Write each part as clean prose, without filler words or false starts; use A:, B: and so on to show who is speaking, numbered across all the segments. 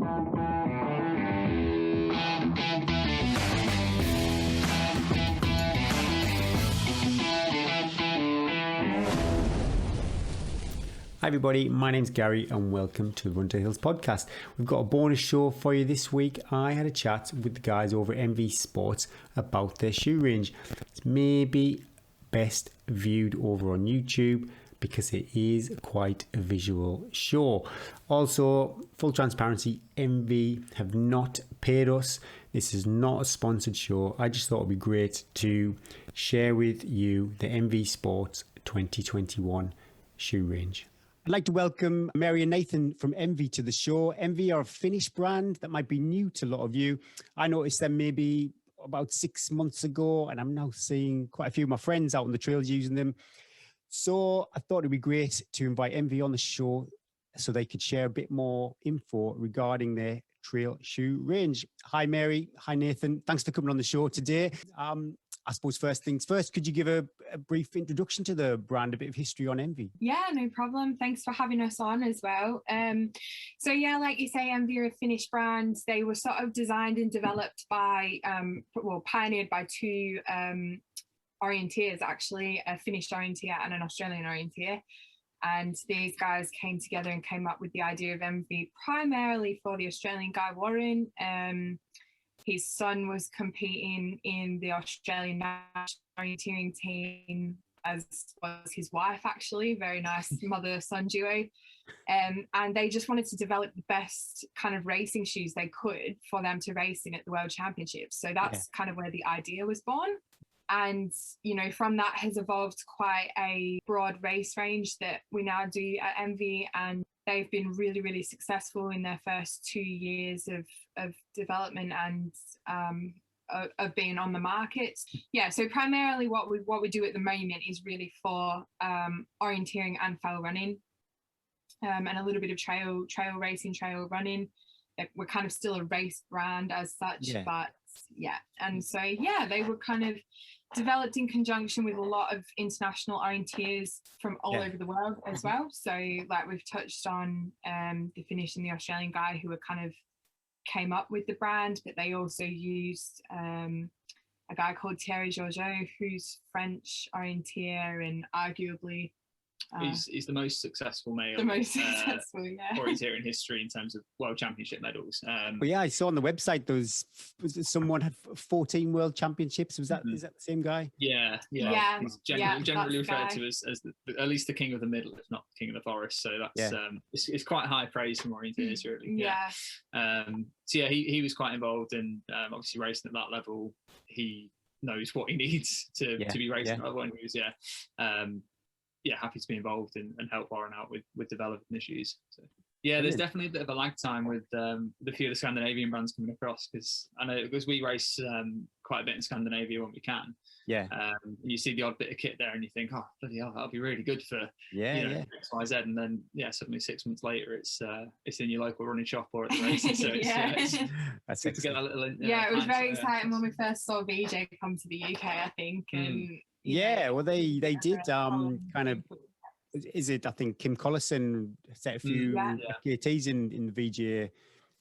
A: Hi everybody, my name's Gary and welcome to the Run to Hills podcast. We've got a bonus show for you this week. I had a chat with the guys over at NVii Sports about their shoe range. It's maybe best viewed over on YouTube because it is quite a visual show. Also, full transparency, NVii have not paid us. This is not a sponsored show. I just thought it'd be great to share with you the NVii Sports 2021 shoe range. I'd like to welcome Mary and Nathan from NVii to the show. NVii are a Finnish brand that might be new to a lot of you. I noticed them maybe about 6 months ago, and I'm now seeing quite a few of my friends out on the trails using them. So I thought it'd be great to invite NVii on the show so they could share a bit more info regarding their trail shoe range. Hi, Mary. Hi, Nathan. Thanks for coming on the show today. I suppose first things first, could you give a brief introduction to the brand, a bit of history on NVii?
B: Yeah, no problem. Thanks for having us on as well. So yeah, like you say, NVii are a Finnish brand. They were sort of designed and developed by, pioneered by two orienteers actually, a Finnish orienteer and an Australian orienteer. And these guys came together and came up with the idea of NVii primarily for the Australian guy, Warren. His son was competing in the Australian national orienteering team, as was his wife, actually. Very nice mother-son duo. And they just wanted to develop the best kind of racing shoes they could for them to race in at the World Championships. So that's kind of where the idea was born. And, you know, from that has evolved quite a broad race range that we now do at NVii. And they've been really, really successful in their first 2 years of development and of being on the market. Yeah, so primarily what we do at the moment is really for orienteering and fell running, and a little bit of trail racing, trail running. We're kind of still a race brand as such, but yeah. And so, yeah, they were kind of developed in conjunction with a lot of international orienteers from all over the world as well. So like we've touched on the Finnish and the Australian guy who were kind of came up with the brand, but they also used a guy called Terra TT, who's French orienteer and arguably
C: he's the most successful male orienteer in history in terms of world championship medals.
A: Well, yeah, I saw on the website someone had 14 world championships. Is that the same guy?
C: Yeah. He's generally referred to as at least the king of the middle, if not king of the forest. So that's it's quite high praise from orienteers, really. So yeah, he was quite involved in obviously racing at that level. He knows what he needs to be racing at that level. And he was happy to be involved and help Warren out with developing the shoes. So yeah, there's definitely a bit of a lag time with the few of the Scandinavian brands coming across, because I know because we race quite a bit in Scandinavia when we can. You see the odd bit of kit there and you think, oh bloody hell, that'll be really good for X, Y, Z, and then suddenly 6 months later it's in your local running shop or at the races. So it's good to get that little
B: it was very exciting when we first saw VJ come to the UK, I think, and
A: well, they did kind of. Is it? I think Kim Collison set a few KTs in the VJ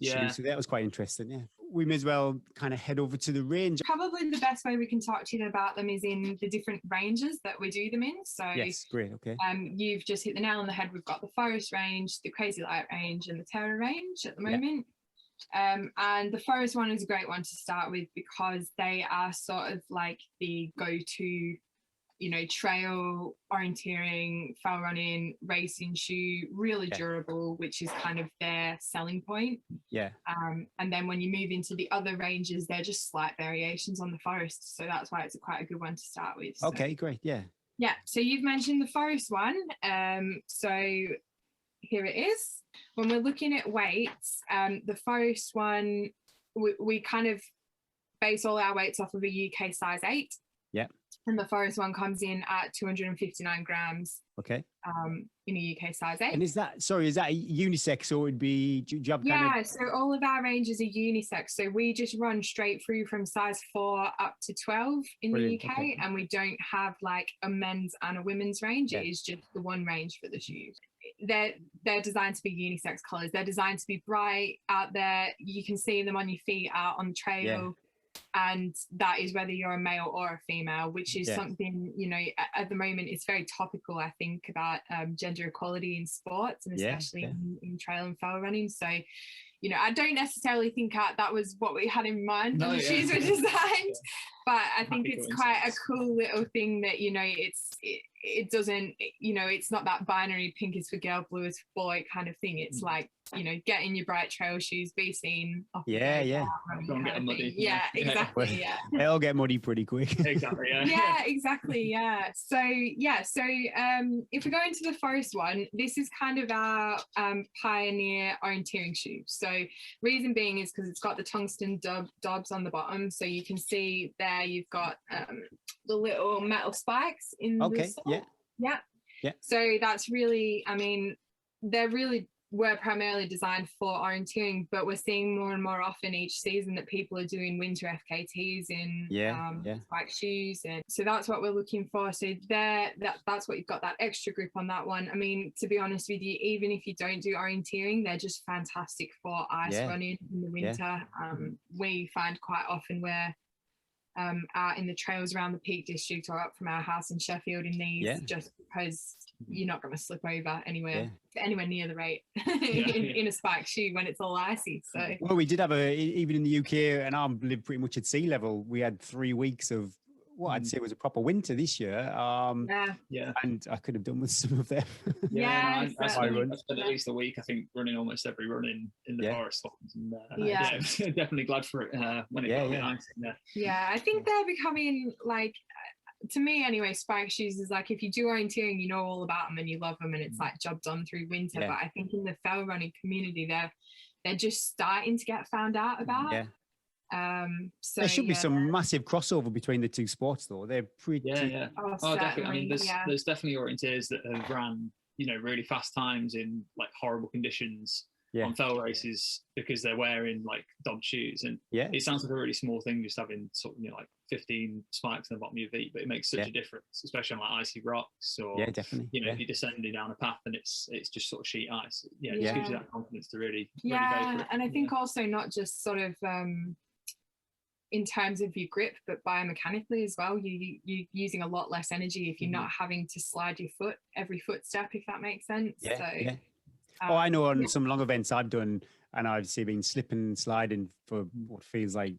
A: shoes, so that was quite interesting. Yeah, we may as well kind of head over to the range.
B: Probably the best way we can talk to you about them is in the different ranges that we do them in. So
A: yes, great. Okay.
B: You've just hit the nail on the head. We've got the Forest range, the Crazy Lite range, and the Terra range at the moment. And the Forest one is a great one to start with because they are sort of like the go-to, trail orienteering, fell running, racing shoe, really durable, which is kind of their selling point. And then when you move into the other ranges, they're just slight variations on the Forest. So that's why it's quite a good one to start with. So.
A: Okay, great. Yeah.
B: So you've mentioned the Forest one. So here it is. When we're looking at weights, the Forest one, we kind of base all our weights off of a UK size 8. And the Forest one comes in at 259 grams.
A: Okay.
B: In a UK size 8.
A: And is that unisex, or would be? Do you have
B: so all of our ranges are unisex. So we just run straight through from size 4 up to 12 in the UK, and we don't have like a men's and a women's range. It is just the one range for the shoes. they're designed to be unisex colors. They're designed to be bright out there. You can see them on your feet out on the trail. And that is whether you're a male or a female, which is something, you know, at the moment it's very topical, I think, about gender equality in sports, and especially in trail and fell running. So, you know, I don't necessarily think that was what we had in mind when the shoes were designed, but I think it's quite a cool little thing that, you know, it doesn't, you know, it's not that binary pink is for girl, blue is for boy kind of thing. It's like, you know, get in your bright trail shoes, be seen.
C: Don't get muddy.
B: Exactly.
A: It'll get muddy pretty quick.
C: Exactly.
B: Exactly. So if we go into the forest one, this is kind of our pioneer orienteering shoe. So reason being is because it's got the tungsten dobs on the bottom, so you can see there you've got the little metal spikes in the sole. So that's really, I mean, they're really were primarily designed for orienteering, but we're seeing more and more often each season that people are doing winter FKTs in spike shoes, and so that's what we're looking for. So that's what you've got, that extra grip on that one. I mean, to be honest with you, even if you don't do orienteering, they're just fantastic for ice running in the winter. We find quite often we're out in the trails around the Peak District or up from our house in Sheffield in these, just because you're not going to slip over anywhere near the rate in a spike shoe when it's all icy. So
A: well, we did have even in the UK, and I live pretty much at sea level, we had 3 weeks of what I'd say was a proper winter this year. And I could have done with some of them.
C: I spent at least a week, I think, running almost every run in the forest. And, definitely glad for it when it got a bit nice in there.
B: Yeah, I think they're becoming, like, to me anyway, spike shoes is like, if you do orienteering, you know all about them and you love them, and it's like job done through winter. But I think in the fell running community, they're just starting to get found out about. So
A: there should be some massive crossover between the two sports, though. They're pretty
C: Oh, definitely. I mean, there's definitely orienteers that have ran, you know, really fast times in like horrible conditions on fell races because they're wearing like dob shoes, and it sounds like a really small thing, just having sort of, you know, like 15 spikes on the bottom of your feet, but it makes such a difference, especially on like icy rocks, or
A: definitely.
C: You know, if you're descending down a path and it's just sort of sheet ice, it just gives you that confidence to really go for it.
B: And I think also not just sort of in terms of your grip, but biomechanically as well, you're using a lot less energy if you're not having to slide your foot every footstep, if that makes sense.
A: I know on some long events I've done, and I've been slipping and sliding for what feels like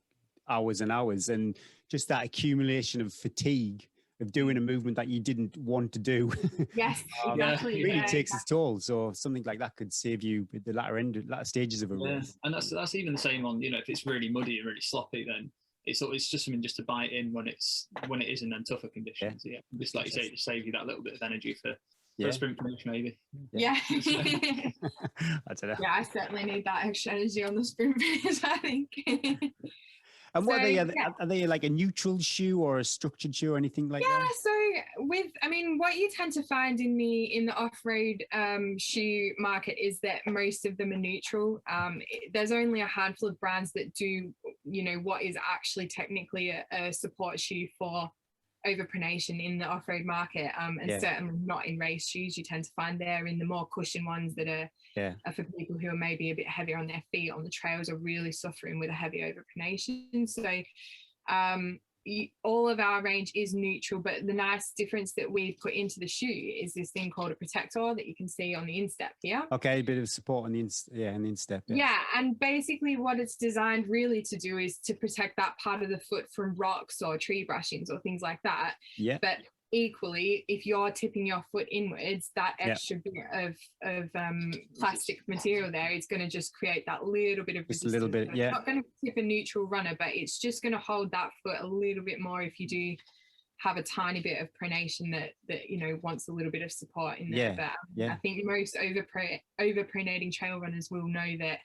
A: hours and hours, and just that accumulation of fatigue of doing a movement that you didn't want to do.
B: Exactly.
A: It really takes its toll. So something like that could save you at the latter stages of a race.
C: And that's even the same on, you know, if it's really muddy and really sloppy, then it's just something just to bite in when it is in them tougher conditions. Just like you say, it just saves you that little bit of energy for a sprint finish, maybe.
B: I
A: don't know.
B: I certainly need that extra energy on the sprint finish, I think.
A: And what are they like a neutral shoe or a structured shoe or anything like that?
B: So what you tend to find in the off-road shoe market is that most of them are neutral. There's only a handful of brands that do, you know, what is actually technically a support shoe for overpronation in the off-road market, and certainly not in race shoes. You tend to find there in the more cushion ones that are for people who are maybe a bit heavier on their feet on the trails, or really suffering with a heavy overpronation. So all of our range is neutral, but the nice difference that we've put into the shoe is this thing called a protector that you can see on the instep here.
A: Okay, a bit of support on the instep.
B: And basically what it's designed really to do is to protect that part of the foot from rocks or tree brushings or things like that. But equally, if you're tipping your foot inwards, that extra bit of plastic material there is going to just create that little bit of resistance.
A: Just a little bit,
B: It's not going to tip a neutral runner, but it's just going to hold that foot a little bit more if you do have a tiny bit of pronation that you know wants a little bit of support in there. But I think most overpronating trail runners will know that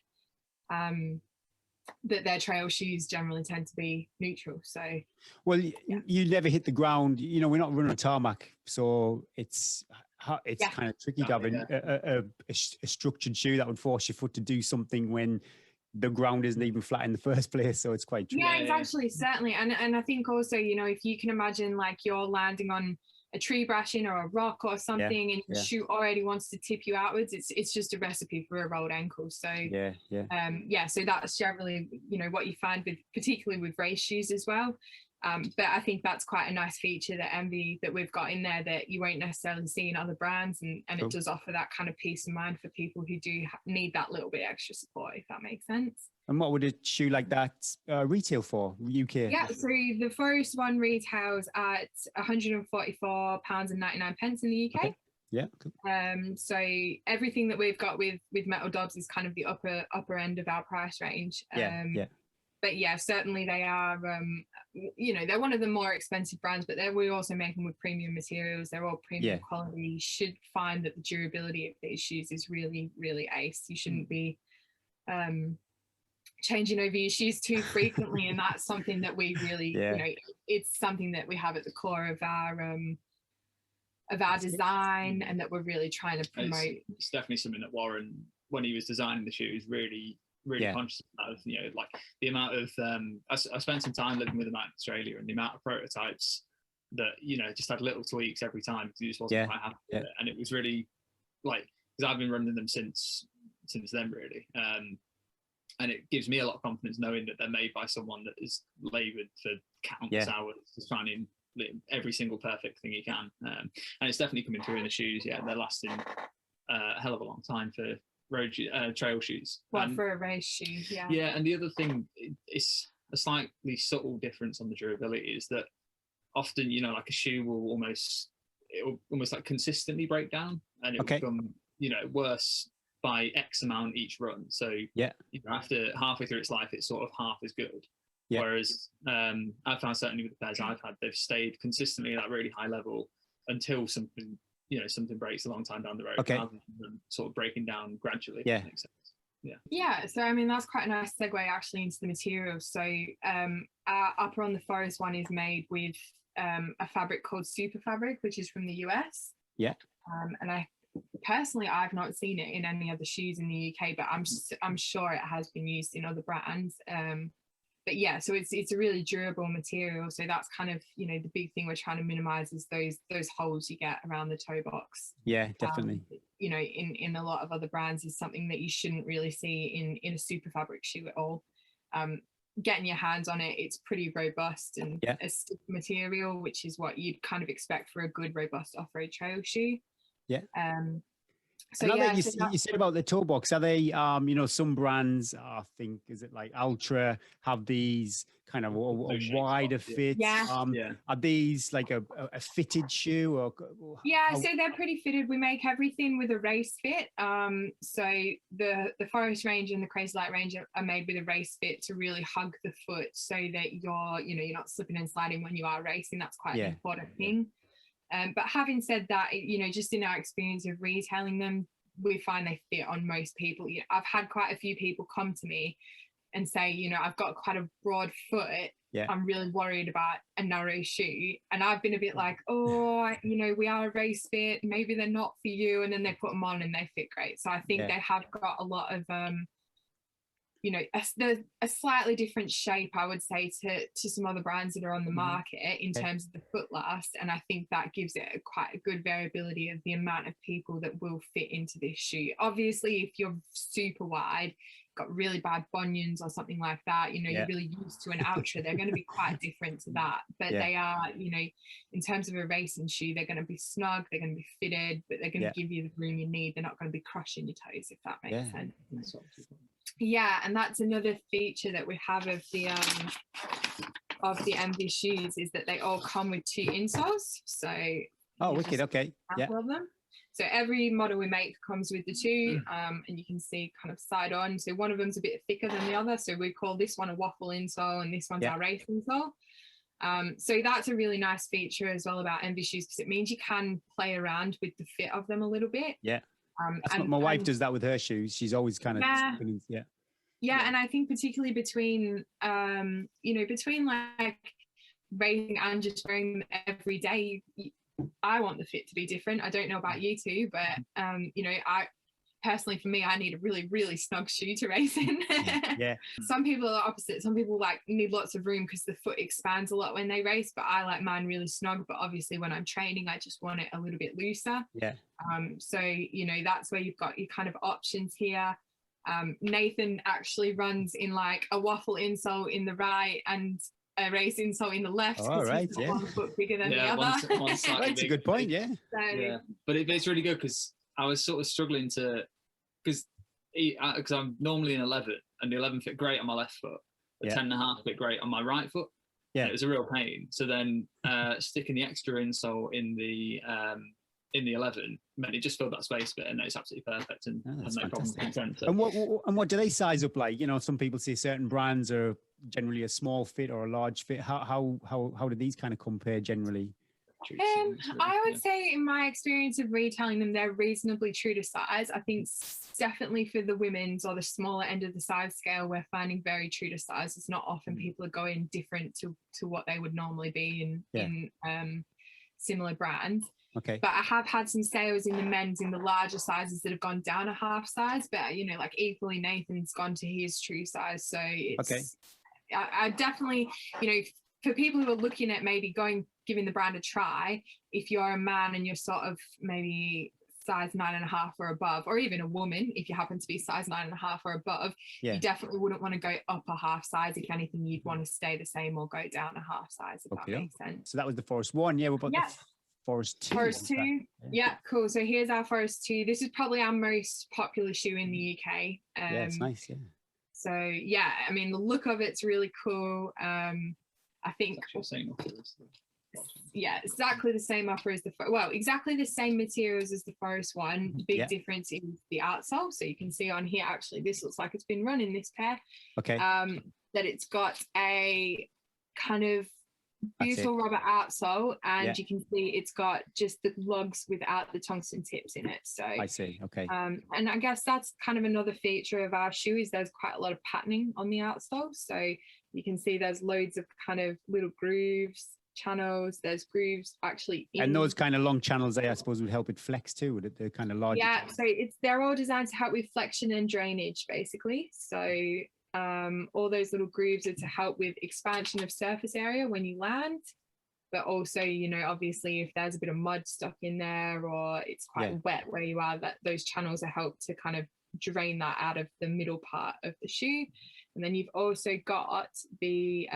B: that their trail shoes generally tend to be neutral. So
A: you never hit the ground, you know, we're not running a tarmac, so it's kind of tricky to have a structured shoe that would force your foot to do something when the ground isn't even flat in the first place. So it's quite tricky.
B: Exactly. Certainly. And I think also, you know, if you can imagine like you're landing on a tree brushing or a rock or something, and your shoe already wants to tip you outwards, it's just a recipe for a rolled ankle. So so that's generally, you know, what you find with, particularly with race shoes as well. But I think that's quite a nice feature that NVii that we've got in there that you won't necessarily see in other brands, and it does offer that kind of peace of mind for people who do need that little bit extra support, if that makes sense.
A: And what would a shoe like that retail for UK?
B: Yeah, so the first one retails at £144.99 in the UK.
A: Okay. Yeah. Cool.
B: So everything that we've got with Metal Dobs is kind of the upper end of our price range. But yeah, certainly they are, you know, they're one of the more expensive brands, but we also make them with premium materials. They're all premium quality. You should find that the durability of these shoes is really, really ace. You shouldn't be changing over your shoes too frequently. And that's something that we really, you know, it's something that we have at the core of our design, and that we're really trying to promote.
C: It's definitely something that Warren, when he was designing the shoes, really conscious of, you know, like the amount of I spent some time living with him out in Australia, and the amount of prototypes that, you know, just had little tweaks every time because he just wasn't quite happy with it. And it was really like, because I've been running them since then really, and it gives me a lot of confidence knowing that they're made by someone that is laboured for countless hours just finding every single perfect thing he can, and it's definitely coming through in the shoes. They're lasting a hell of a long time for road trail shoes.
B: For a race shoe,
C: and the other thing, it's a slightly subtle difference on the durability, is that often, you know, like a shoe will almost like consistently break down, and it will become, you know, worse by X amount each run. So you know, after halfway through its life, it's sort of half as good. Whereas I've found certainly with the pairs I've had, they've stayed consistently at that really high level until something breaks a long time down the road, rather than sort of breaking down gradually. If that makes sense.
B: So I mean, that's quite a nice segue actually into the materials. So our upper on the forest one is made with a fabric called super fabric, which is from the US. And I've not seen it in any other shoes in the UK, but I'm sure it has been used in other brands. But yeah, so it's a really durable material. So that's kind of, you know, the big thing we're trying to minimize is those holes you get around the toe box.
A: Yeah, definitely.
B: You know, in a lot of other brands is something that you shouldn't really see in a super fabric shoe at all. Getting your hands on it, it's pretty robust and a stiff material, which is what you'd kind of expect for a good, robust off-road trail shoe.
A: So you said about the toe box, are they, you know, some brands, I think, is it like Ultra, have these kind of a wider fit? Are these like a fitted shoe? Or
B: so they're pretty fitted. We make everything with a race fit. So the Forest range and the Crazy Lite range are made with a race fit to really hug the foot, so that you're not slipping and sliding when you are racing. That's quite an important thing. But having said that, you know, just in our experience of retailing them, we find they fit on most people. You know, I've had quite a few people come to me and say, you know, I've got quite a broad foot. I'm really worried about a narrow shoe. And I've been a bit like, oh, you know, we are a race fit. Maybe they're not for you. And then they put them on and they fit great. So I think they have got a lot of you know, a slightly different shape, I would say, to some other brands that are on the market in terms of the foot last. And I think that gives it quite a good variability of the amount of people that will fit into this shoe. Obviously, if you're super wide, got really bad bunions or something like that, you know, you're really used to an Ultra, they're going to be quite different to that. But they are, you know, in terms of a racing shoe, they're going to be snug, they're going to be fitted, but they're going to give you the room you need. They're not going to be crushing your toes, if that makes sense. And that's another feature that we have of the NVii shoes, is that they all come with 2 insoles. So
A: wicked. Okay.
B: Of them. So every model we make comes with the 2, and you can see kind of side on. So one of them's a bit thicker than the other. So we call this one a waffle insole, and this one's our race insole. So that's a really nice feature as well about NVii shoes, because it means you can play around with the fit of them a little bit.
A: My wife does that with her shoes. She's always kind of and
B: I think particularly between between like racing and just wearing them every day, I want the fit to be different. I don't know about you two, but you know, personally for me, I need a really, really snug shoe to race in.
A: Yeah.
B: Some people are opposite. Some people like need lots of room because the foot expands a lot when they race, but I like mine really snug. But obviously when I'm training, I just want it a little bit looser.
A: Yeah.
B: So, you know, that's where you've got your kind of options here. Nathan actually runs in like a waffle insole in the right and a race insole in the left.
A: All right,
B: he's
A: yeah.
B: 1 foot bigger than the other.
A: That's a good point, yeah.
B: So,
C: yeah. But it's really good because I was sort of struggling to, because I'm normally an 11 and the 11 fit great on my left foot, the 10.5 fit great on my right foot. Yeah, it was a real pain. So then sticking the extra insole in the 11 meant it just filled that space bit, and it's absolutely perfect and had no problem with
A: And what do they size up like? You know, some people say certain brands are generally a small fit or a large fit. How do these kind of compare generally?
B: I would say in my experience of retailing them, they're reasonably true to size. I think definitely for the women's or the smaller end of the size scale, we're finding very true to size. It's not often people are going different to what they would normally be in similar brands.
A: Okay.
B: But I have had some sales in the men's in the larger sizes that have gone down a half size, but you know, like equally Nathan's gone to his true size. So it's I definitely, you know, for people who are looking at maybe giving the brand a try, if you're a man and you're sort of maybe size 9.5 or above, or even a woman, if you happen to be size 9.5 or above, you definitely wouldn't want to go up a half size. If anything, you'd want to stay the same or go down a half size, if that makes sense.
A: So that was the Forest 1. Yeah, what about the Forest 2?
B: Forest 2. Yeah, cool. So here's our Forest 2. This is probably our most popular shoe in the UK.
A: Yeah, it's nice, yeah.
B: So yeah, I mean, the look of it's really cool. I think exactly the same offer as exactly the same materials as the Forest 1. The big difference is the outsole. So you can see on here, actually, this looks like it's been run in this pair.
A: Okay.
B: That it's got a kind of butyl rubber outsole, and you can see it's got just the lugs without the tungsten tips in it. So
A: I see. Okay.
B: And I guess that's kind of another feature of our shoe is there's quite a lot of patterning on the outsole. So you can see there's loads of kind of little grooves, channels. There's grooves actually
A: and those kind of long channels there, I suppose, would help it flex too. Would it? They're kind of large.
B: Yeah. So they're all designed to help with flexion and drainage, basically. So all those little grooves are to help with expansion of surface area when you land, but also, you know, obviously if there's a bit of mud stuck in there or it's quite wet where you are, that those channels are helped to kind of drain that out of the middle part of the shoe. And then you've also got the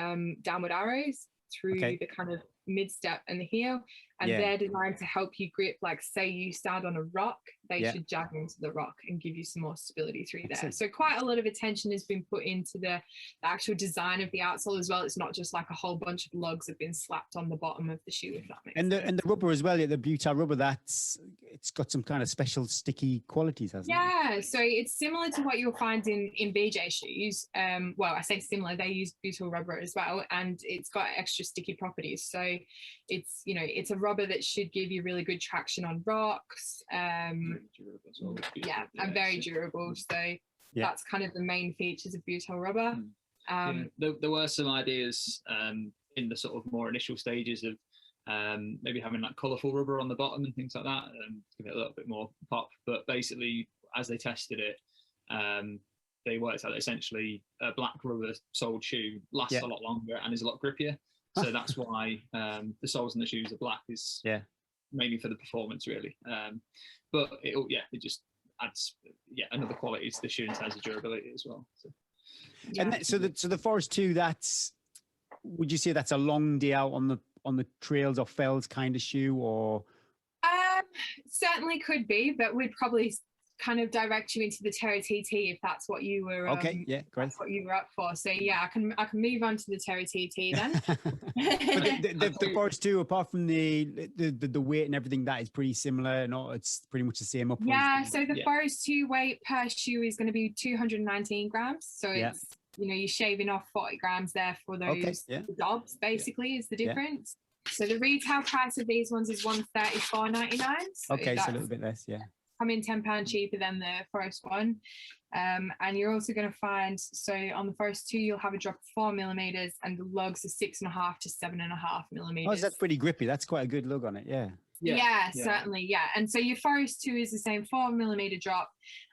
B: downward arrows through the kind of mid step and the heel, and they're designed to help you grip. Like say you stand on a rock, they should jab into the rock and give you some more stability through there. So quite a lot of attention has been put into the actual design of the outsole as well. It's not just like a whole bunch of lugs have been slapped on the bottom of the shoe, if that makes sense.
A: And the rubber as well, the butyl rubber, it's got some kind of special sticky qualities, hasn't it?
B: Yeah, so it's similar to what you'll find in BJ shoes. Well, I say similar, they use butyl rubber as well, and it's got extra sticky properties. So it's, you know, it's a rubber that should give you really good traction on rocks. And very durable. So that's kind of the main features of butyl rubber.
C: There were some ideas in the sort of more initial stages of maybe having like colourful rubber on the bottom and things like that, give it a little bit more pop. But basically, as they tested it, they worked out that essentially a black rubber soled shoe lasts a lot longer and is a lot grippier. So that's why the soles in the shoes are black, is mainly for the performance, really. But it just adds another quality to the shoe in terms of durability as well. So.
A: And so the Forest 2, would you say that's a long day out on the trails or fells kind of shoe, or?
B: Certainly could be, but we'd probably kind of direct you into the Terra TT if that's what you were
A: great.
B: That's what you were up for. So I can move on to the Terra TT then.
A: But the Forest 2, apart from the weight and everything, that is pretty similar. No, it's pretty much the same up.
B: So the Forest 2 weight per shoe is going to be 219 grams. So it's, you know, you're shaving off 40 grams there for those dobs, basically, is the difference. So the retail price of these ones is $134.99. So
A: so a little bit less,
B: come in £10 cheaper than the Forest 1. And you're also going to find, so on the Forest 2, you'll have a drop of 4mm and the lugs are 6.5 to 7.5mm.
A: Oh, that's pretty grippy. That's quite a good lug on it,
B: Yeah, certainly. Yeah. And so your Forest 2 is the same 4mm drop.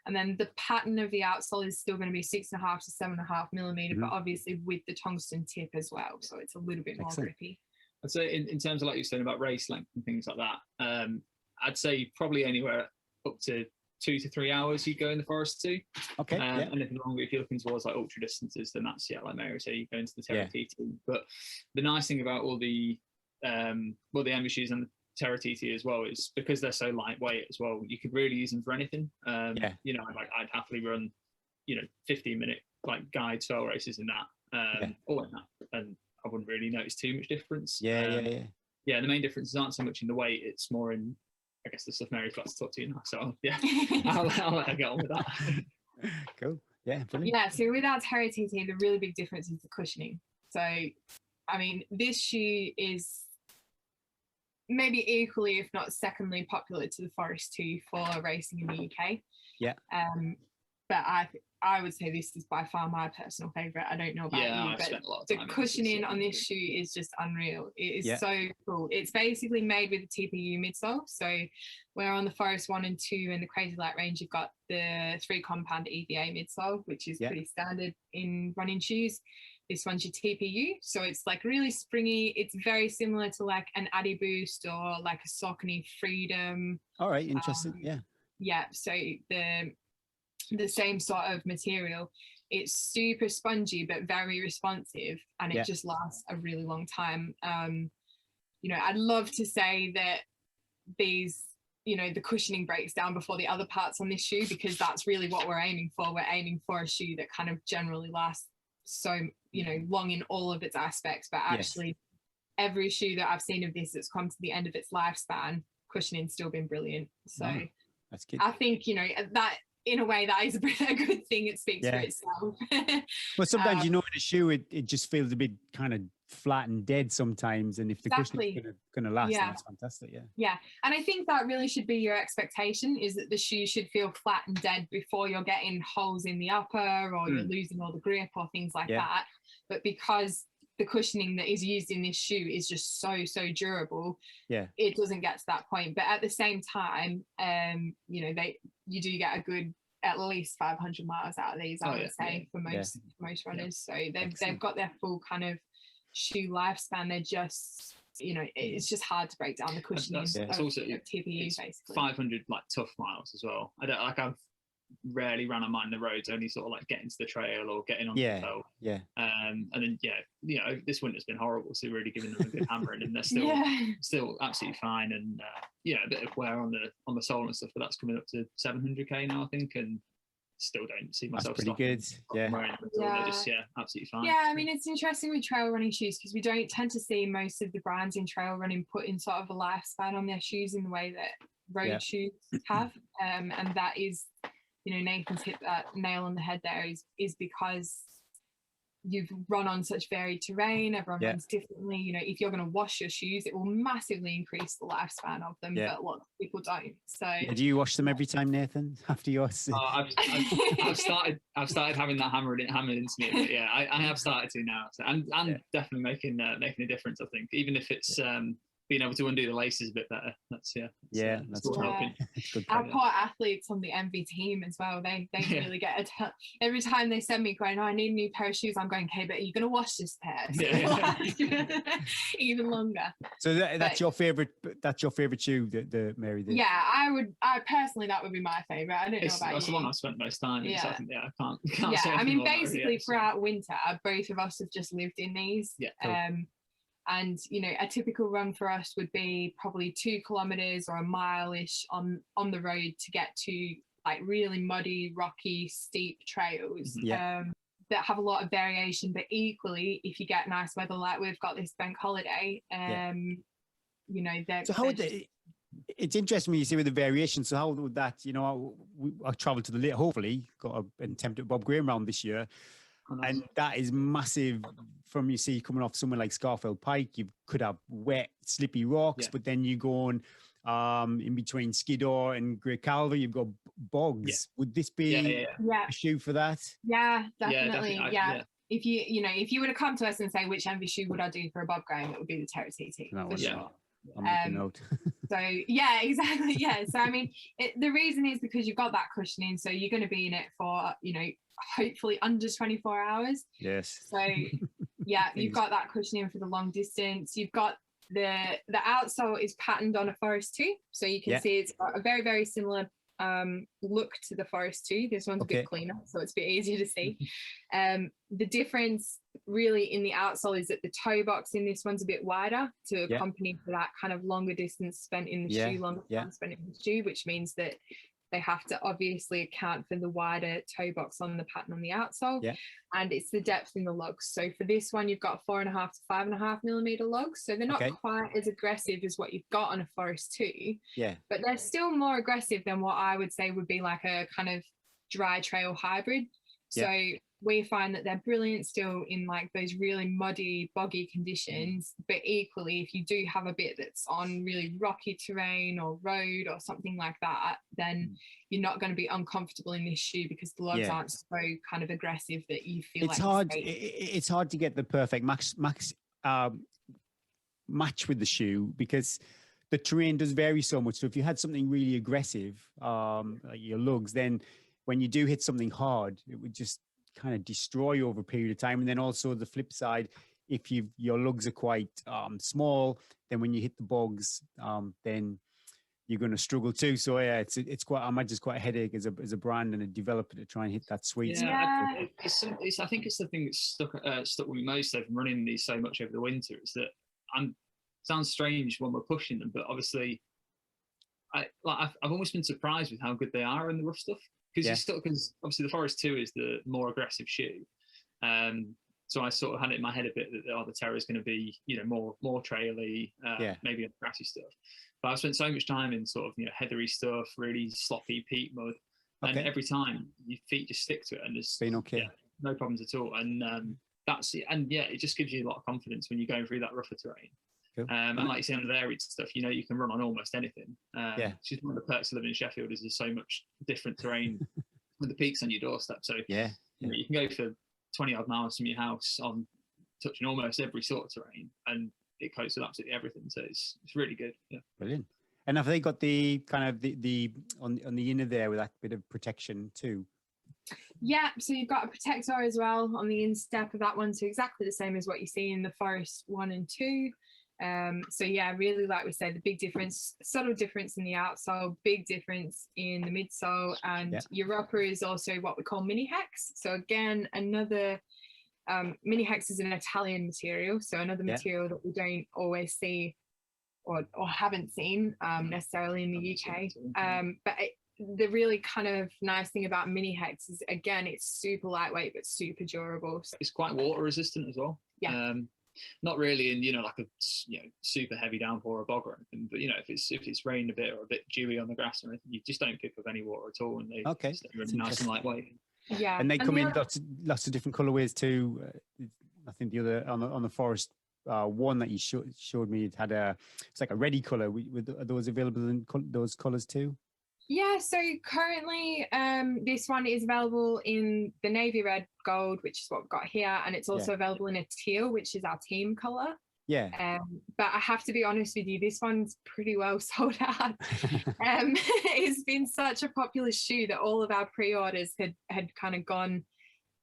B: And then the pattern of the outsole is still going to be 6.5 to 7.5mm, but obviously with the tungsten tip as well. So it's a little bit more grippy.
C: I'd say in terms of like you're saying about race length and things like that, I'd say probably anywhere up to 2 to 3 hours you go in the Forest 2.
A: Okay.
C: And if longer, if you're looking towards like ultra distances, then that's like Mary say, you go into the Terra TT. But the nice thing about all the NVii shoes and the Terra TT as well is because they're so lightweight as well, you could really use them for anything. You know, like I'd happily run, 15-minute like guide trail races in that, all in that, and I wouldn't really notice too much difference. The main differences aren't so much in the weight, it's more in, I guess, the stuff Mary's got to talk to you now. So I'll let her get on with that.
A: Cool. Yeah, brilliant.
B: Yeah, so with our Terra TT, the really big difference is the cushioning. So, I mean, this shoe is maybe equally, if not secondly, popular to the Forest 2 for racing in the UK.
A: Yeah.
B: But I would say this is by far my personal favourite. I don't know about you, but the cushioning on this shoe is just unreal. It is so cool. It's basically made with a TPU midsole. So where on the Forest 1 and 2 and the Crazy Lite range, you've got the 3-compound EVA midsole, which is pretty standard in running shoes. This one's your TPU. So it's like really springy. It's very similar to like an Addy Boost or like a Saucony Freedom.
A: All right, interesting.
B: Yeah, so the same sort of material. It's super spongy but very responsive, and it just lasts a really long time. I'd love to say that these, the cushioning breaks down before the other parts on this shoe, because that's really what we're aiming for. We're aiming for a shoe that kind of generally lasts so long in all of its aspects, but actually every shoe that I've seen of this that's come to the end of its lifespan, cushioning's still been brilliant. So
A: that's good.
B: I think that in a way that is a good thing. It speaks for itself.
A: Well, sometimes in a shoe it just feels a bit kind of flat and dead sometimes, and if the cushion's going to last, then that's fantastic.
B: Yeah, and I think that really should be your expectation, is that the shoe should feel flat and dead before you're getting holes in the upper or you're losing all the grip or things like that. But because the cushioning that is used in this shoe is just so durable, it doesn't get to that point. But at the same time, you do get a good at least 500 miles out of these, I would say, for most runners. So they've got their full kind of shoe lifespan. They're just, it's just hard to break down the cushioning.
C: It's also
B: TPU, basically
C: 500 like tough miles as well. I've rarely ran on mine the roads, only sort of like getting to the trail or getting on the trail. And then this winter's been horrible, so really giving them a good hammering, and they're still absolutely fine. And a bit of wear on the sole and stuff, but that's coming up to 700k now, I think, and still don't see myself.
A: That's pretty good.
C: They're just absolutely fine.
B: I mean, it's interesting with trail running shoes, because we don't tend to see most of the brands in trail running put in sort of a lifespan on their shoes in the way that road shoes have, and that is, Nathan's hit that nail on the head there, is because you've run on such varied terrain. Everyone runs differently. If you're going to wash your shoes, it will massively increase the lifespan of them, but lots of people don't. So
A: do you wash them every time, Nathan, after yours?
C: I've started having that hammered into me, but I have started to now, so, and definitely making a difference, I think, even if it's being able to undo the laces a bit better. That's helping.
B: Our poor athletes on the NVii team as well. They really get every time they send me going, I need a new pair of shoes. I'm going, okay, but are you going to wash this pair? Even longer.
A: So that's your favorite. That's your favorite shoe, the Mary.
B: I personally, that would be my favorite. I don't know about you.
C: That's the one I've spent most time in. So I think, I can't.
B: I mean, basically throughout winter, both of us have just lived in these. And a typical run for us would be probably 2 kilometers or a mile-ish on the road to get to like really muddy, rocky, steep trails that have a lot of variation. But equally, if you get nice weather like we've got this bank holiday,
A: so how would it's interesting when you say with the variation. So how would that, I travelled to the hopefully got an attempt at Bob Graham round this year. And that is massive. From coming off somewhere like Scarfield Pike, you could have wet, slippy rocks, but then you go on in between Skiddaw and Great Calver, you've got bogs. Would this be a shoe for that?
B: Yeah, definitely. If you were to come to us and say which NVii shoe would I do for a Bob Graham, it would be the Terra TT for sure.
A: I'll make a note.
B: So yeah, exactly. Yeah. So I mean, the reason is because you've got that cushioning, so you're going to be in it for, hopefully under 24 hours.
A: Yes.
B: So yeah, you've got that cushioning for the long distance. You've got the outsole is patterned on a Forest 2, so you can see it's got a very, very similar look to the Forest 2. This one's a bit cleaner, so it's a bit easier to see. The difference really in the outsole is that the toe box in this one's a bit wider to accompany for that kind of longer distance spent in the shoe, longer time spent in the shoe, which means that they have to obviously account for the wider toe box on the pattern on the outsole, and it's the depth in the lugs. So for this one, you've got 4.5 to 5.5 millimeter lugs, so they're not quite as aggressive as what you've got on a Forest 2, but they're still more aggressive than what I would say would be like a kind of dry trail hybrid. So we find that they're brilliant still in like those really muddy, boggy conditions, but equally if you do have a bit that's on really rocky terrain or road or something like that, then you're not going to be uncomfortable in this shoe because the lugs aren't so kind of aggressive that you feel
A: it's hard. It's hard to get the perfect match with the shoe because the terrain does vary so much. So if you had something really aggressive, like your lugs, then when you do hit something hard, it would just kind of destroy over a period of time. And then also the flip side, if your lugs are quite small, then when you hit the bogs, then you're going to struggle too. So yeah, it's quite, I imagine it's quite a headache as a brand and a developer to try and hit that sweet spot.
C: I think it's the thing that's stuck with me most from running these so much over the winter is that sounds strange when we're pushing them, but obviously I've almost been surprised with how good they are in the rough stuff. Because obviously the Forest 2 is the more aggressive shoe, so I sort of had it in my head a bit that the Terra is going to be more traily, maybe grassy stuff. But I've spent so much time in sort of heathery stuff, really sloppy peat mud, and every time your feet just stick to it, and there's
A: been
C: no problems at all. And it just gives you a lot of confidence when you're going through that rougher terrain. And like you say, on the varied stuff, you can run on almost anything. It's just one of the perks of living in Sheffield is there's so much different terrain with the peaks on your doorstep. So you can go for 20 odd miles from your house on touching almost every sort of terrain, and it copes with absolutely everything. So it's really good. Yeah,
A: brilliant. And have they got the kind of the on the inner there with that bit of protection too?
B: Yeah, so you've got a protector as well on the instep of that one, so exactly the same as what you see in the Forest 1 and 2. So yeah, really, like we say, the big difference, subtle difference in the outsole, big difference in the midsole, and your upper is also what we call mini hex. So again, another mini hex is an Italian material, so another material that we don't always see or haven't seen necessarily in the UK. But the really kind of nice thing about mini hex is, again, it's super lightweight but super durable.
C: It's quite water resistant as well. Not really in like a super heavy downpour or bog or anything, but if it's rained a bit or a bit dewy on the grass or anything, you just don't pick up any water at all, and they stay really nice and lightweight.
B: Yeah,
A: and they come in lots of different colorways too. I think the other on the Forest one that you showed me, it had it's like a reddy color. Are those available in those colors too?
B: Yeah, so currently this one is available in the navy red gold, which is what we've got here, and it's also available in a teal, which is our team color. But I have to be honest with you, this one's pretty well sold out. It's been such a popular shoe that all of our pre-orders had kind of gone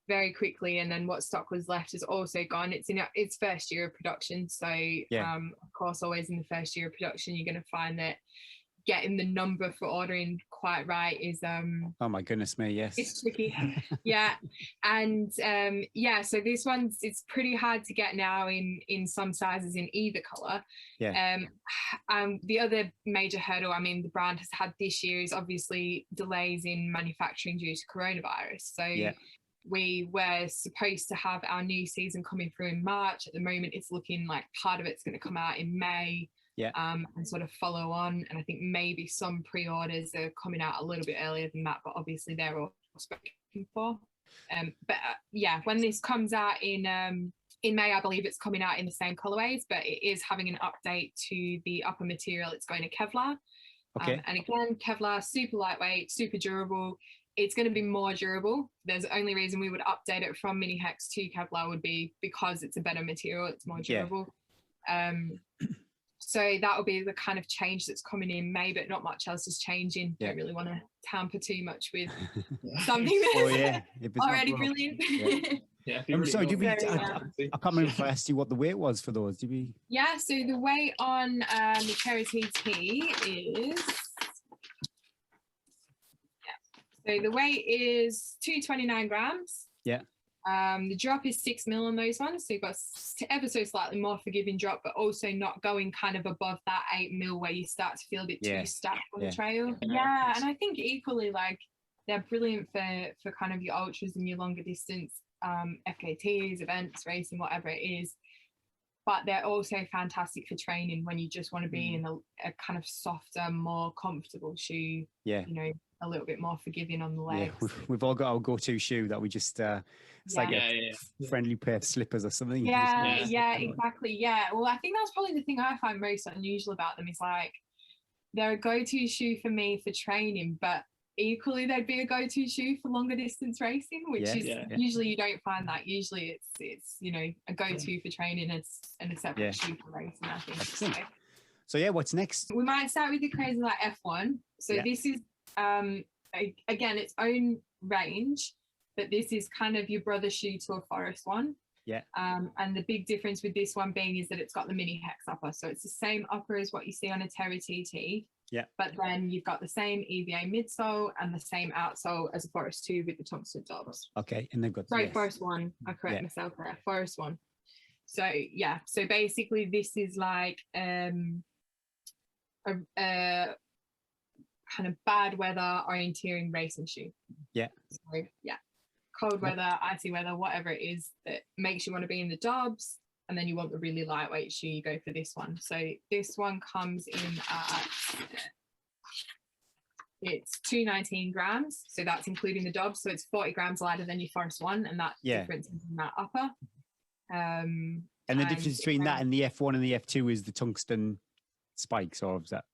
B: very quickly, and then what stock was left has also gone. It's in its first year of production, so of course, always in the first year of production, you're going to find that getting the number for ordering quite right is
A: oh my goodness me, yes,
B: it's tricky. And so this one's, it's pretty hard to get now in some sizes in either color. The other major hurdle, I mean, the brand has had this year is obviously delays in manufacturing due to coronavirus. So we were supposed to have our new season coming through in March. At the moment, it's looking like part of it's going to come out in May. And sort of follow on, and I think maybe some pre-orders are coming out a little bit earlier than that, but obviously they're all spoken for. When this comes out in May, I believe it's coming out in the same colorways, but it is having an update to the upper material. It's going to Kevlar, and again, Kevlar, super lightweight, super durable. It's going to be more durable. There's the only reason we would update it from mini hex to Kevlar would be because it's a better material, it's more durable. So that'll be the kind of change that's coming in May, but not much else is changing. Don't really want to tamper too much with something that's already brilliant.
A: I'm sorry, I can't remember if I asked you what the weight was for those. Did we?
B: Yeah, so the weight on the Terra TT is... So the weight is 229 grams.
A: Yeah.
B: The drop is 6 mil on those ones. So you've got ever so slightly more forgiving drop, but also not going kind of above that 8 mil where you start to feel a bit too stacked on the trail. Yeah. And I think equally, like, they're brilliant for kind of your ultras and your longer distance FKTs, events, racing, whatever it is. But they're also fantastic for training when you just want to be in a kind of softer, more comfortable shoe.
A: Yeah.
B: You know, a little bit more forgiving on the legs.
A: Yeah, we've all got our go-to shoe that we just it's like a friendly pair of slippers or something.
B: Exactly. Yeah. Well, I think that's probably the thing I find most unusual about them is like they're a go-to shoe for me for training, but equally they'd be a go-to shoe for longer distance racing, which is usually you don't find that. Usually it's you know, a go-to for training and a separate shoe for racing, I think.
A: So yeah, what's next?
B: We might start with the Crazy Lite F1. So this is again its own range, but this is kind of your brother shoe to a forest one. And the big difference with this one being is that it's got the mini hex upper, so it's the same upper as what you see on a Terra TT, but then you've got the same EVA midsole and the same outsole as a Forest 2 with the tungsten dobs.
A: Okay, and they've got
B: Forest 1, I correct myself there, Forest 1. So so basically this is like a kind of bad weather orienteering racing shoe. So cold weather, icy weather, whatever it is that makes you want to be in the dobs, and then you want the really lightweight shoe, you go for this one. So this one comes in at it's 219 grams, so that's including the dobs, so it's 40 grams lighter than your Forest 1, and that difference is in that upper.
A: And the difference between that and the F1 and the F2 is the tungsten spikes, or is that?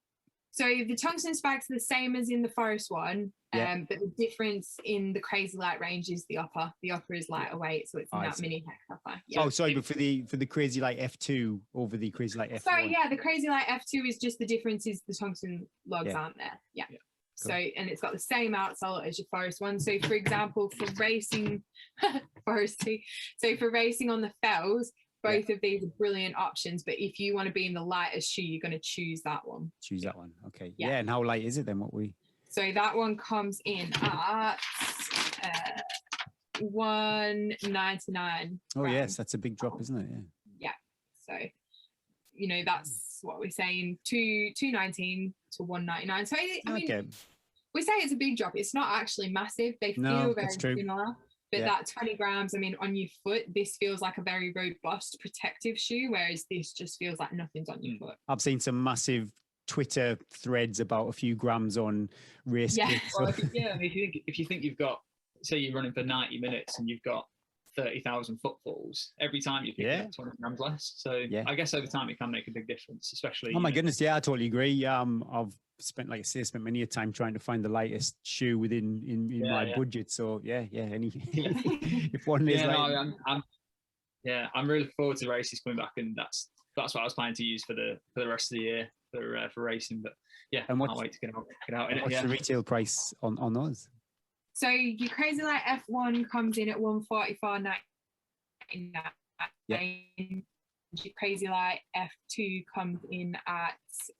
B: So the tungsten spikes are the same as in the Forest 1, but the difference in the Crazy Lite range is the upper. The upper is lighter weight, so it's in that mini hex upper.
A: Oh, sorry, but for the Crazy Lite F2 over the Crazy Lite F1.
B: So the Crazy Lite F2 is just the difference is the tungsten lugs aren't there. Cool. So, and it's got the same outsole as your Forest 1. So for example, for racing, Forest 2, so for racing on the fells, both of these are brilliant options, but if you want to be in the lightest shoe, you're going to choose that one.
A: That one, okay. Yeah, and how light is it then?
B: So that one comes in at 199.
A: Oh yes, that's a big drop, isn't it?
B: Yeah. So, you know, that's what we're saying, 219 to 199. So I mean, we say it's a big drop. It's not actually massive. They feel very similar. But that 20 grams, I mean, on your foot, this feels like a very robust protective shoe, whereas this just feels like nothing's on your foot.
A: I've seen some massive Twitter threads about a few grams on race kits.
C: Well, if you think you've got, say you're running for 90 minutes and you've got 30,000 footfalls, every time you pick up 20 grams less. So I guess over time it can make a big difference, especially.
A: Oh my goodness, I totally agree. I've spent, like I say, many a time trying to find the lightest shoe within my budget. So if one is I'm really looking forward to races coming back, and that's what I was planning to use for the rest of the year for racing. But and can't wait to get out in it. What's the retail price on those?
B: So your Crazy Lite F1 comes in at $144.99. Your Crazy Lite F2 comes in at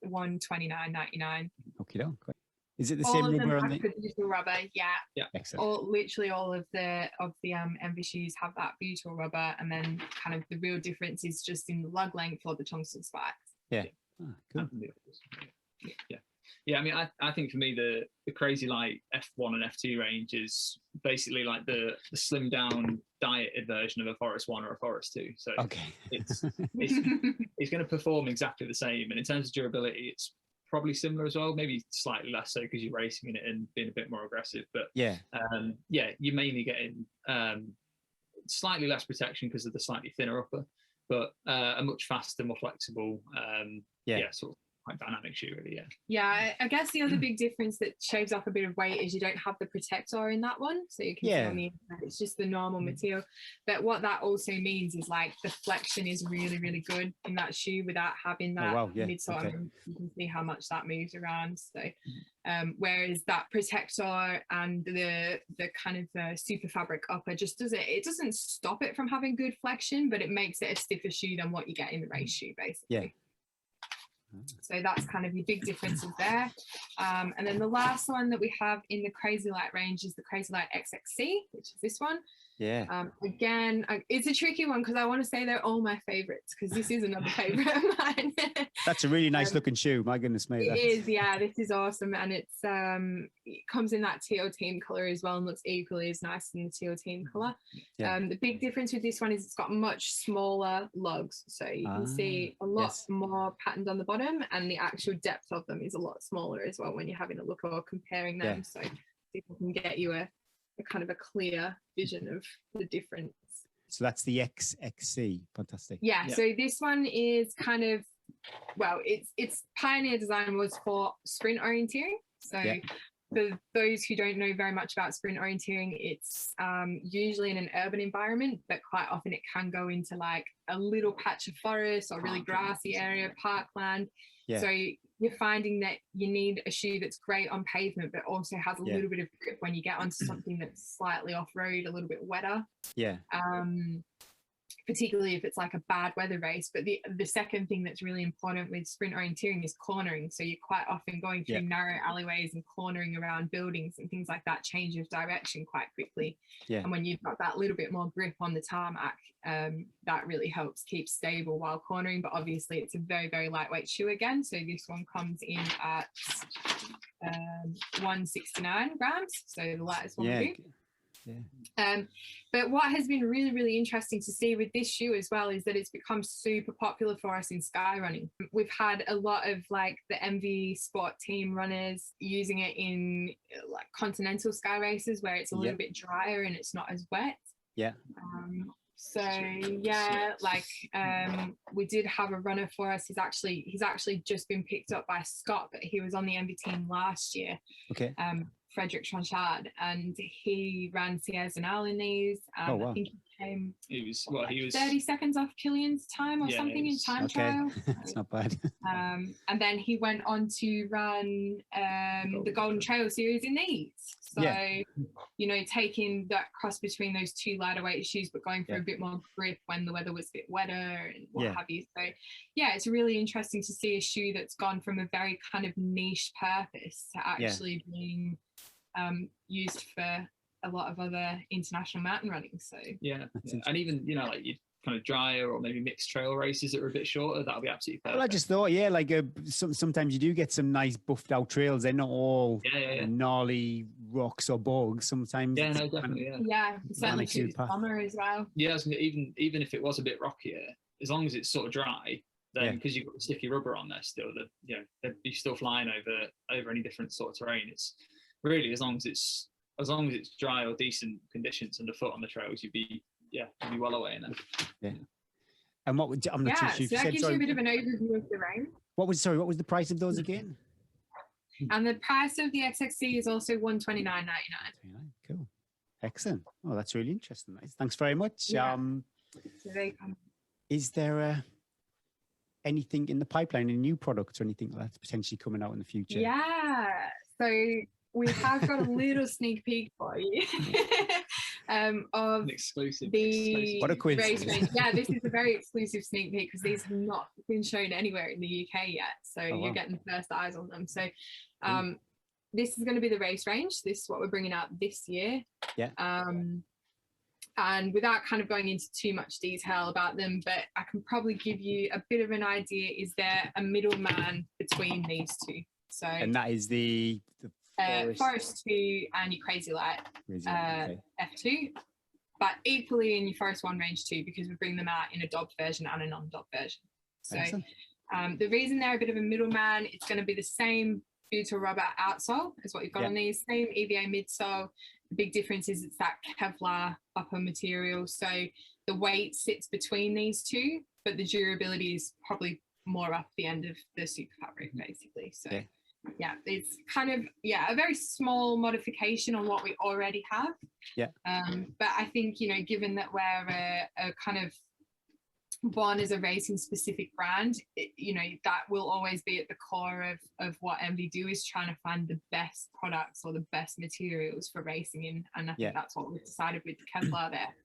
B: $129.99.
A: Okay, great. Is it the same rubber on the
B: butyl rubber? Yeah.
A: Excellent.
B: Literally all of the NVii shoes have that butyl rubber, and then kind of the real difference is just in the lug length or the tungsten spikes.
A: Yeah. Cool.
C: Yeah, I mean, I think for me the Crazy Lite F1 and F2 range is basically like the slimmed down dieted version of a Forest 1 or a Forest 2. So it's going to perform exactly the same, and in terms of durability, it's probably similar as well. Maybe slightly less so because you're racing in it and being a bit more aggressive. But you're mainly getting slightly less protection because of the slightly thinner upper, but a much faster, more flexible, sort of quite dynamic shoe, really.
B: Yeah, I guess the other big difference that shaves off a bit of weight is you don't have the protector in that one, so you can see on the inside it's just the normal material. But what that also means is like the flexion is really, really good in that shoe without having that midsole.
A: Okay.
B: You can see how much that moves around. So whereas that protector and the kind of super fabric upper just doesn't stop it from having good flexion, but it makes it a stiffer shoe than what you get in the race shoe, basically. So that's kind of your big differences there. And then the last one that we have in the Crazy Lite range is the Crazy Lite XXC, which is this one. Again, it's a tricky one because I want to say they're all my favorites, because this is another favorite of mine.
A: That's a really nice looking shoe. My goodness me.
B: It is, yeah. This is awesome, and it comes in that teal team color as well, and looks equally as nice in the teal team color. The big difference with this one is it's got much smaller lugs, so you can see a lot more patterned on the bottom, and the actual depth of them is a lot smaller as well when you're having a look or comparing them. So people can get you a kind of a clear vision of the difference.
A: So that's the XXC. Fantastic.
B: So this one is kind of, well, its pioneer design was for sprint orienteering. So for those who don't know very much about sprint orienteering, it's usually in an urban environment, but quite often it can go into like a little patch of forest or really grassy area, parkland. So you're finding that you need a shoe that's great on pavement, but also has a little bit of grip when you get onto something that's slightly off-road, a little bit wetter. Particularly if it's like a bad weather race. But the second thing that's really important with sprint orienteering is cornering. So you're quite often going through narrow alleyways and cornering around buildings and things like that, change of direction quite quickly. And when you've got that little bit more grip on the tarmac, that really helps keep stable while cornering. But obviously it's a very, very lightweight shoe again. So this one comes in at 169 grams. So the lightest one we do. But what has been really, really interesting to see with this shoe as well is that it's become super popular for us in sky running. We've had a lot of like the NVii Sports team runners using it in like continental sky races where it's a little bit drier and it's not as wet. We did have a runner for us. He's actually just been picked up by Scott, but he was on the NVii team last year. Frederick Tranchard, and he ran Sierra Zanal in these. I think he was 30 seconds off Killian's time or something in time trial.
A: That's not bad.
B: And then he went on to run the Golden Trail series in these. So, you know, taking that cross between those two lighter weight shoes, but going for a bit more grip when the weather was a bit wetter and what have you. So, it's really interesting to see a shoe that's gone from a very kind of niche purpose to actually being used for a lot of other international mountain running. So and even, you know, like you kind of drier or maybe mixed trail races that are a bit shorter, that'll be absolutely perfect.
A: Well, I just thought, like sometimes you do get some nice buffed out trails. They're not all gnarly rocks or bogs. Sometimes
B: definitely certainly suits summer as well.
C: Even if it was a bit rockier, as long as it's sort of dry, then because you've got the sticky rubber on there still, that you're still flying over any different sort of terrain. It's really as long as it's dry or decent conditions underfoot on the trails, you'd be well away in them.
A: And what would I'm not too sure.
B: So that gives you a bit of an overview of the range.
A: What was the price of those again?
B: And the price of the XXC is also $129.99.
A: Cool, excellent. Oh, that's really interesting. Thanks very much.
B: So
A: is there anything in the pipeline, any new products or anything that's potentially coming out in the future?
B: So we have got a little sneak peek for you of
C: an exclusive.
A: What a coincidence.
B: Race range. This is a very exclusive sneak peek because these have not been shown anywhere in the UK yet. So you're getting first eyes on them. So this is going to be the race range. This is what we're bringing out this year. And without kind of going into too much detail about them, but I can probably give you a bit of an idea. Is there a middleman between these two? So,
A: and that is the
B: Forest 2 and your Crazy Lite F2, but equally in your Forest 1 range 2, because we bring them out in a dobbed version and a non-dobbed version. So the reason they're a bit of a middleman, it's going to be the same butyl rubber outsole as what you've got on these, same EVA midsole. The big difference is it's that Kevlar upper material. So the weight sits between these two, but the durability is probably more up the end of the super fabric, basically. So yeah, it's kind of a very small modification on what we already have. But I think, you know, given that we're a kind of born as a racing specific brand, you know, that will always be at the core of what NVii do, is trying to find the best products or the best materials for racing in, and I think that's what we've decided with the Kevlar there.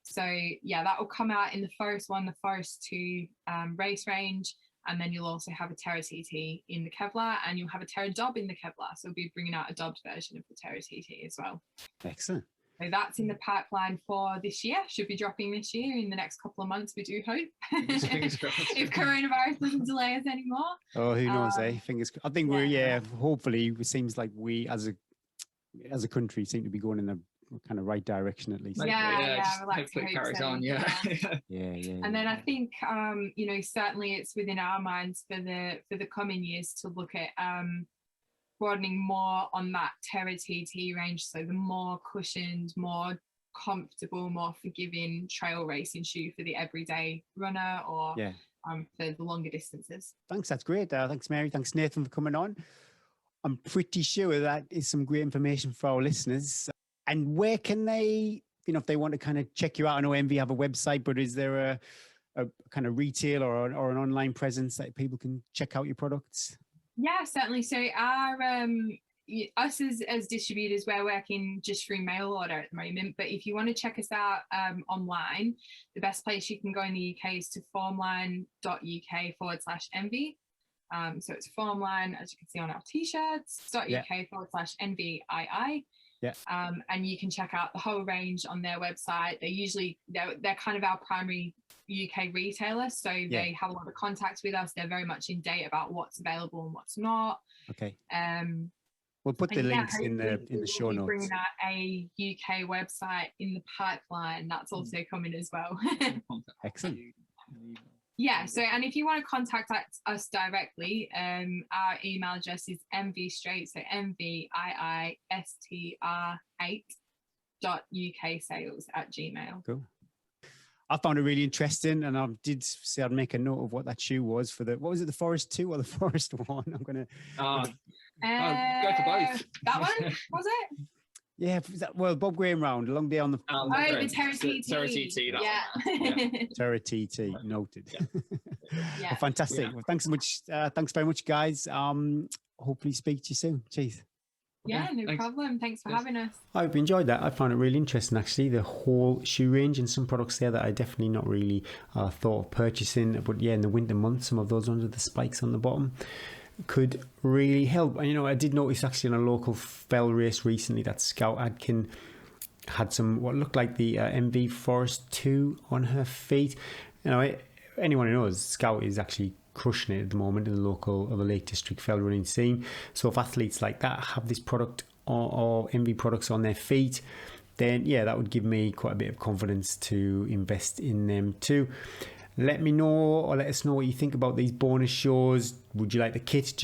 B: So yeah, that will come out in the Forest 1, the Forest 2 race range, and then you'll also have a Terra TT in the Kevlar, and you'll have a Terra Dob in the Kevlar, so we'll be bringing out a dobbed version of the Terra TT as well.
A: Excellent.
B: So that's in the pipeline for this year. Should be dropping this year in the next couple of months, we do hope. If coronavirus doesn't delay us anymore.
A: Oh, who knows, Fingers crossed. I think we're, hopefully, it seems like we as a country seem to be going in the kind of right direction, at least.
C: Hopefully it carries on. Yeah.
B: And then I think, you know, certainly it's within our minds for the coming years to look at broadening more on that Terra TT range, so the more cushioned, more comfortable, more forgiving trail racing shoe for the everyday runner, or for the longer distances.
A: Thanks, that's great. Thanks, Mary. Thanks, Nathan, for coming on. I'm pretty sure that is some great information for our listeners. And where can they, you know, if they want to kind of check you out? I know NVii have a website, but is there a kind of retail or an online presence that people can check out your products?
B: Yeah, certainly. So our us as distributors, we're working just through mail order at the moment. But if you want to check us out online, the best place you can go in the UK is to formline.uk/NVii. So it's Formline, as you can see on our t-shirts, .uk/NVii. And you can check out the whole range on their website. They're kind of our primary UK retailer, so they have a lot of contacts with us. They're very much in date about what's available and what's not.
A: Okay. We'll put the links in the show notes.
B: Bringing out a UK website in the pipeline. That's also coming as well.
A: Excellent.
B: Yeah, so, and if you want to contact us directly, our email address is NVii, so NViistr8.uksales@gmail.com.
A: Cool. I found it really interesting, and I did say I'd make a note of what that shoe was for the, what was it, the Forest 2 or the Forest 1? I'm going to...
C: go to both.
B: That one, was it?
A: Yeah, well, Bob Graham round, a long day on the...
B: the Terra TT.
C: Terra TT,
A: Terra TT, noted. Well, fantastic. Well, thanks so much. Thanks very much, guys. Hopefully speak to you soon. Cheers.
B: Yeah, no problem. Thanks for having us.
A: I hope you enjoyed that. I found it really interesting, actually, the whole shoe range, and some products there that I definitely not really thought of purchasing. But yeah, in the winter months, some of those ones with the spikes on the bottom could really help. And, you know, I did notice actually on a local fell race recently that Scout Adkin had some, what looked like the NVii Forest 2 on her feet. You know, anyone who knows, Scout is actually crushing it at the moment in the local or the Lake District fell running scene. So if athletes like that have this product or NVii products on their feet, then yeah, that would give me quite a bit of confidence to invest in them too. Let me know, or let us know what you think about these bonus shows. Would you like the kit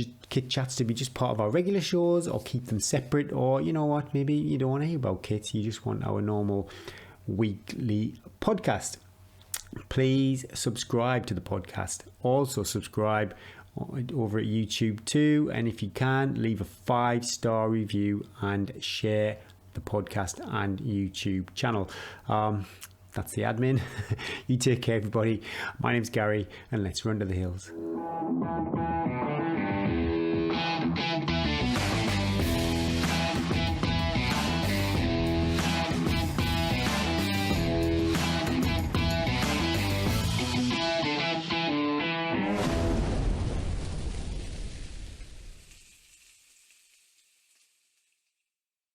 A: chats to be just part of our regular shows, or keep them separate? Or you know what, maybe you don't want to hear about kits, you just want our normal weekly podcast. Please subscribe to the podcast. Also subscribe over at YouTube too, and if you can, leave a 5-star review and share the podcast and YouTube channel. That's the admin. You take care, everybody. My name's Gary, and let's run to the hills.